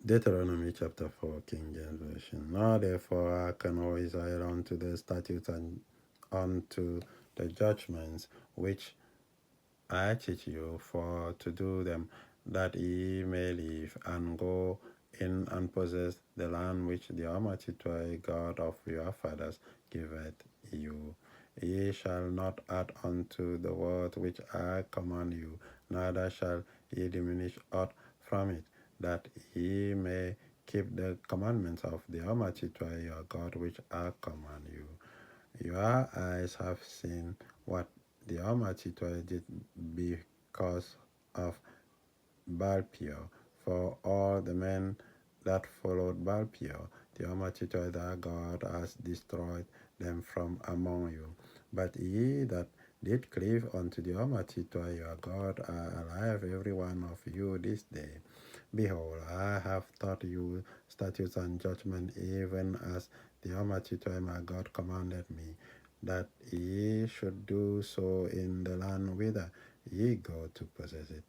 Deuteronomy chapter 4, King James Version. Now therefore hearken, O Israel, unto the statutes and unto the judgments which I teach you, for to do them, that ye may live, and go in and possess the land which the Almighty God of your fathers giveth you. Ye shall not add unto the word which I command you, neither shall ye diminish aught from it, that ye may keep the commandments of the Almighty your God which I command you. Your eyes have seen what the Almighty did because of Baal-peor. For all the men that followed Baal-peor, the Almighty thy God has destroyed them from among you. But ye that did cleave unto the Almighty your God are alive, every one of you this day. Behold, I have taught you statutes and judgment, even as the Almighty my God commanded me, that ye should do so in the land whither ye go to possess it.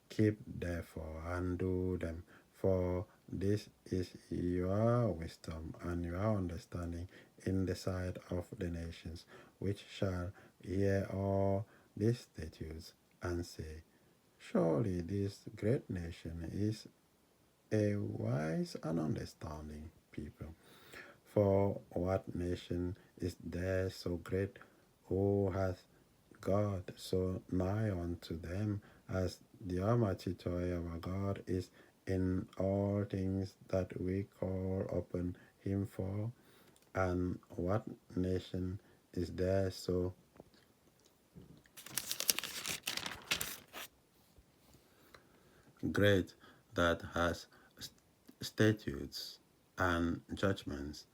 Keep therefore and do them, for this is your wisdom and your understanding in the sight of the nations, which shall hear all these statutes and say, surely this great nation is a wise and understanding people. For what nation is there so great, who hath God so nigh unto them, as the Almighty our God is in all things that we call upon him for? And what nation is there so great that has statutes and judgments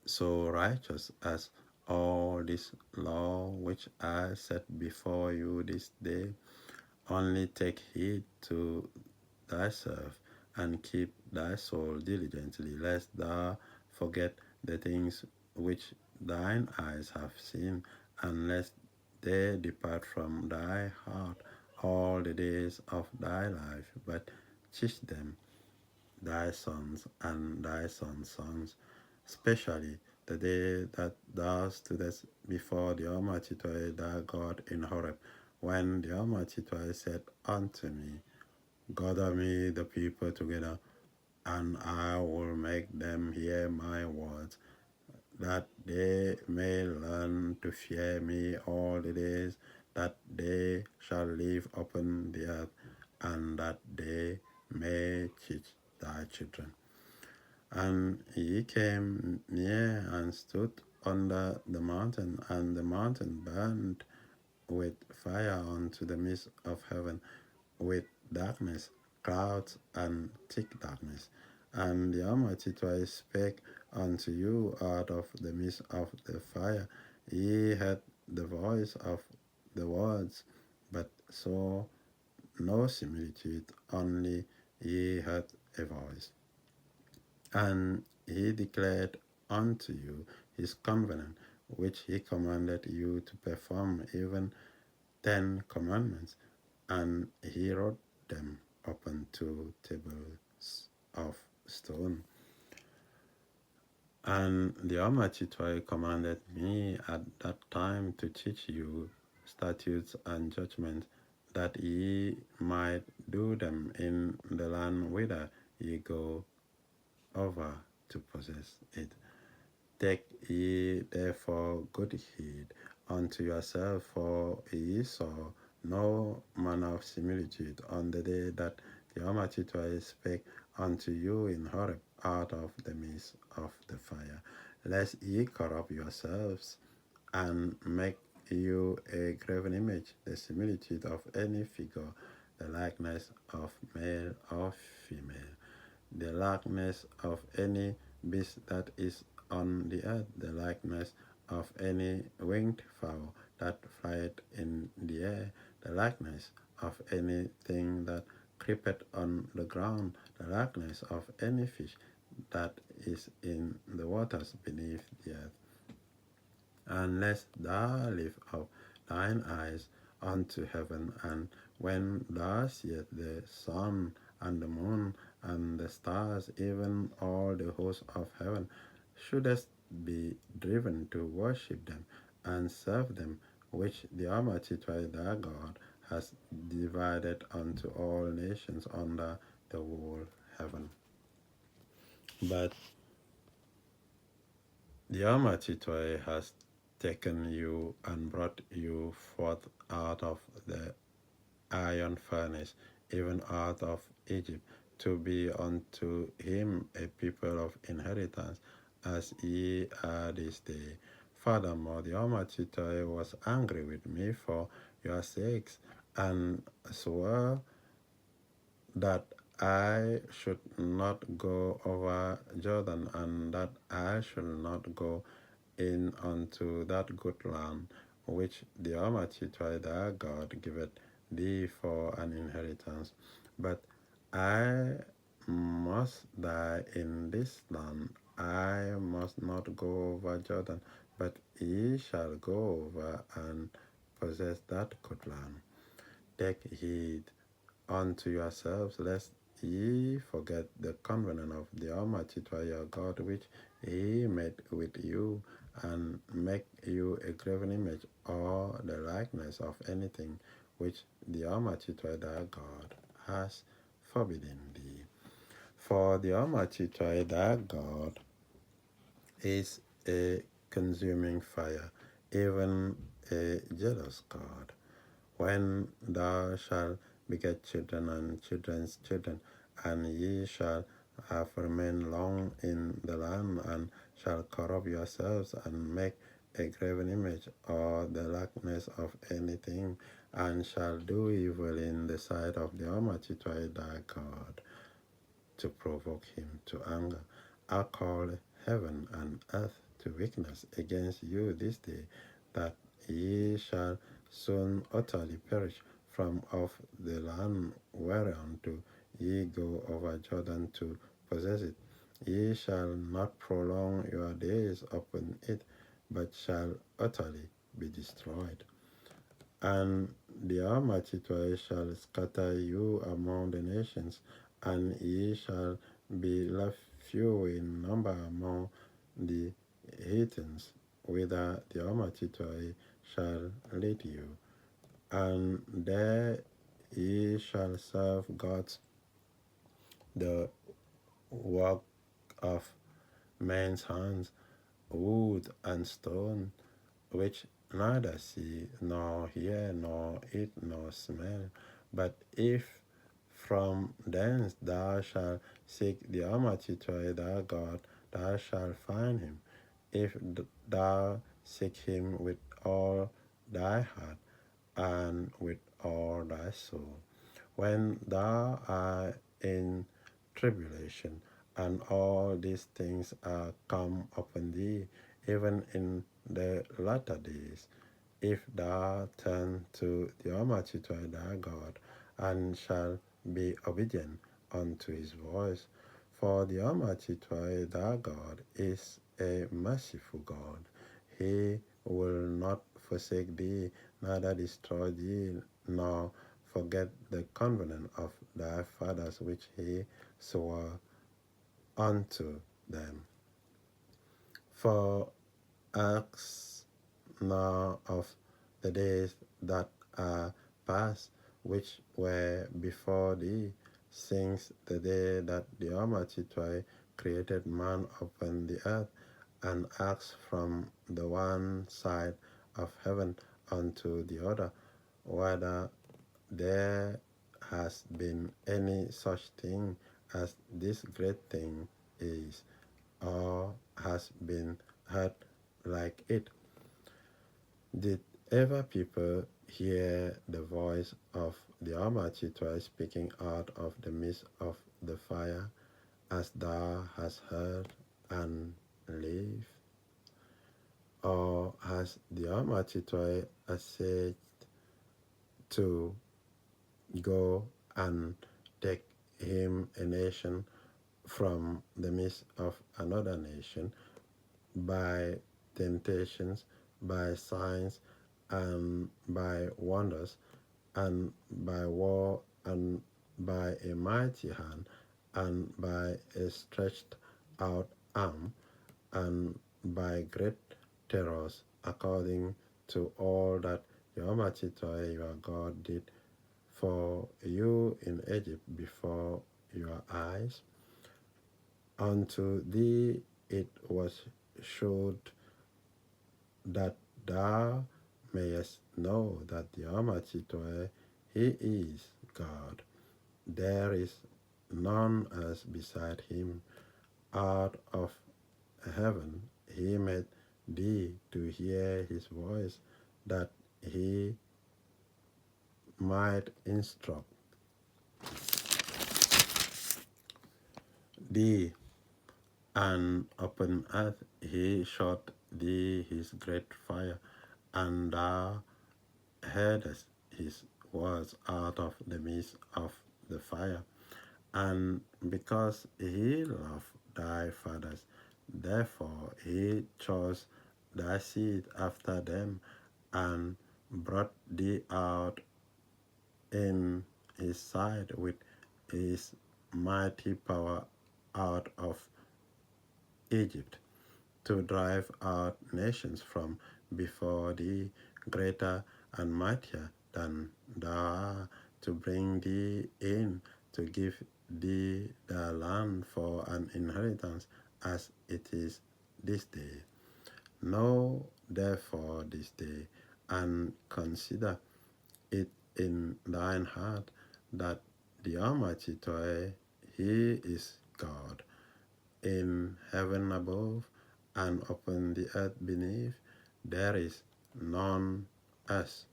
so righteous as all this law which I set before you this day? Only take heed to thyself, and keep thy soul diligently, lest thou forget the things which thine eyes have seen, and lest they depart from thy heart all the days of thy life, but teach them thy sons and thy sons' sons, especially the day that thou stoodest before the Almighty thy God in Horeb, when the Almighty said unto me, gather me the people together, and I will make them hear my words, that they may learn to fear me all the days that they shall live upon the earth, and that they may teach thy children. And he came near and stood under the mountain, and the mountain burned with fire unto the midst of heaven, with darkness, clouds, and thick darkness. And the Almighty twice spake unto you out of the midst of the fire. Ye heard the voice of the words, but saw no similitude, only ye heard a voice. And he declared unto you his covenant, which he commanded you to perform, even 10 commandments, and he wrote them upon 2 tables of stone. And the Almighty commanded me at that time to teach you statutes and judgments, that ye might do them in the land whither ye go over to possess it. Take ye therefore good heed unto yourself, for ye saw no manner of similitude on the day that the Almighty spake unto you in Horeb out of the midst of the fire, lest ye corrupt yourselves and make you a graven image, the similitude of any figure, the likeness of male or female, the likeness of any beast that is on the earth, the likeness of any winged fowl that flieth in the air, the likeness of anything that creepeth on the ground, the likeness of any fish that is in the waters beneath the earth. Unless thou lift up thine eyes unto heaven, and when thou seest the sun and the moon and the the stars, even all the hosts of heaven, shouldest be driven to worship them and serve them, which the Almighty thy God has divided unto all nations under the whole heaven. But the Almighty has taken you and brought you forth out of the iron furnace, even out of Egypt, to be unto him a people of inheritance, as ye are this day. Furthermore, the Almighty was angry with me for your sakes, and swore that I should not go over Jordan, and that I should not go in unto that good land which the Almighty thy God giveth thee for an inheritance. But I must die in this land. I must not go over Jordan, but ye shall go over and possess that good land. Take heed unto yourselves, lest ye forget the covenant of the Almighty your God, which he made with you, and make you a graven image or the likeness of anything which the Almighty thy God has forbidden thee. For the Almighty thy God is a consuming fire, even a jealous God. When thou shalt beget children and children's children, and ye shall have remained long in the land, and shall corrupt yourselves, and make a graven image or the likeness of anything, and shall do evil in the sight of the Almighty thy God, to provoke him to anger, I call heaven and earth to witness against you this day, that ye shall soon utterly perish from off the land whereunto ye go over Jordan to possess it. Ye shall not prolong your days upon it, but shall utterly be destroyed. And the Almighty shall scatter you among the nations, and ye shall be left few in number among the heathens, whither the Almighty shall lead you. And there ye shall serve gods, the work of men's hands, wood and stone, which neither see, nor hear, nor eat, nor smell. But if from thence thou shalt seek the Almighty thy God, thou shalt find him, if thou seek him with all thy heart and with all thy soul. When thou art in tribulation, and all these things are come upon thee, even in the latter days, if thou turn to the Almighty thy God, and shall be obedient unto his voice. For the Almighty thy God is a merciful God. He will not forsake thee, neither destroy thee, nor forget the covenant of thy fathers which he swore unto them. For ask now of the days that are past, which were before thee, since the day that the Almighty created man upon the earth, and asked from the one side of heaven unto the other, whether there has been any such thing as this great thing is, or has been heard like it. Did ever people hear the voice of the Almighty speaking out of the midst of the fire, as thou hast heard and live? Or has the Almighty essayed to go and take him a nation from the midst of another nation by temptations, by signs, and by wonders, and by war, and by a mighty hand, and by a stretched out arm, and by great terrors, according to all that Jehovah your God did for you in Egypt before your eyes. Unto thee it was showed that thou mayest know that Jehovah he is God. There is none else beside him. Out of heaven he made thee to hear his voice, that he might instruct thee, and upon earth he shot thee his great fire, and thou heardest his words out of the midst of the fire. And because he loved thy fathers, therefore he chose thy seed after them, and brought thee out in his sight with his mighty power out of Egypt, to drive out nations from before thee, greater and mightier than thou art, to bring thee in, to give thee the land for an inheritance, as it is this day. Know therefore this day, and consider it in thine heart, that the Almighty he is God, in heaven above, and upon the earth beneath, there is none else.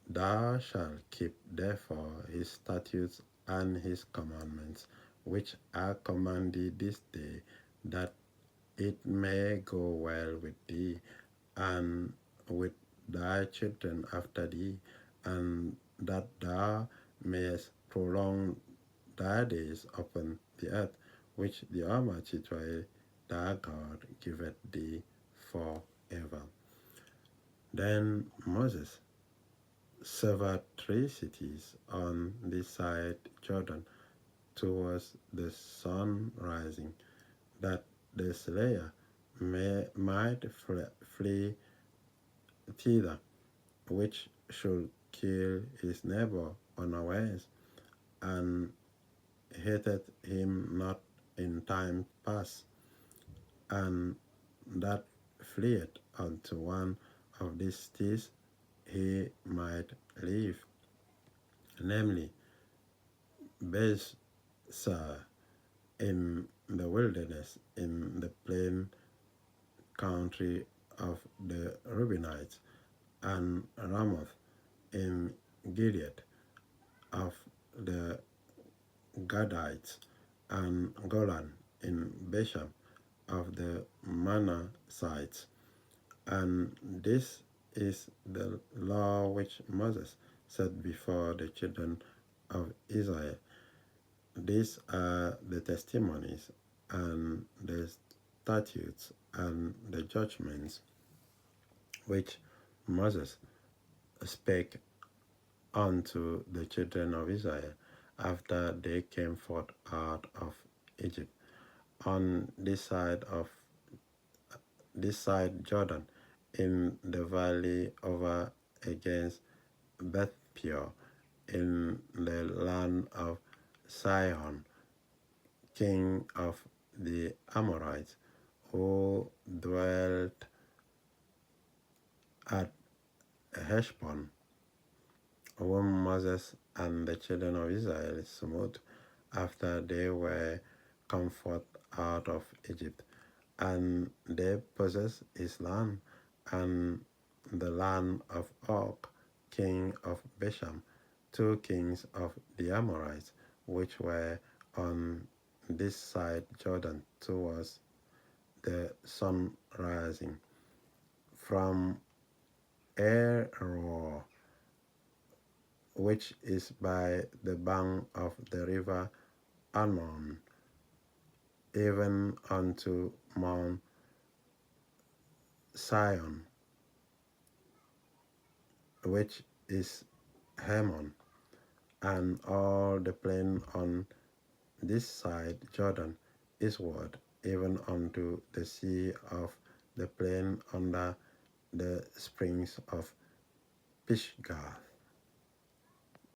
Thou shalt keep therefore his statutes and his commandments, which I command thee this day, that it may go well with thee, and with thy children after thee, and that thou mayest prolong thy days upon the earth, which the Almighty thy God giveth thee forever. Then Moses severed 3 cities on this side Jordan towards the sun rising, that the slayer might flee thither, which should kill his neighbor unawares, and hated him not in time past, and that fleeth unto one of these cities he might live, namely Bezsar, in the wilderness, in the plain country of the Reubenites, and Ramoth in Gilead of the Gadites, and Golan in Bashan of the Manassites. And this is the law which Moses set before the children of Israel. These are the testimonies and the statutes and the judgments which Moses spake unto the children of Israel after they came forth out of Egypt, on this side Jordan, in the valley over against Beth Peor, in the land of Sihon, king of the Amorites, who dwelt at Heshbon, whom Moses and the children of Israel smote after they were come forth out of Egypt. And they possessed his land, and the land of Og, king of Bashan, 2 kings of the Amorites, which were on this side Jordan towards the sun rising, from Aroer, which is by the bank of the river Arnon, even unto Mount Sion, which is Hermon, and all the plain on this side Jordan eastward, even unto the sea of the plain under the springs of Pishgah.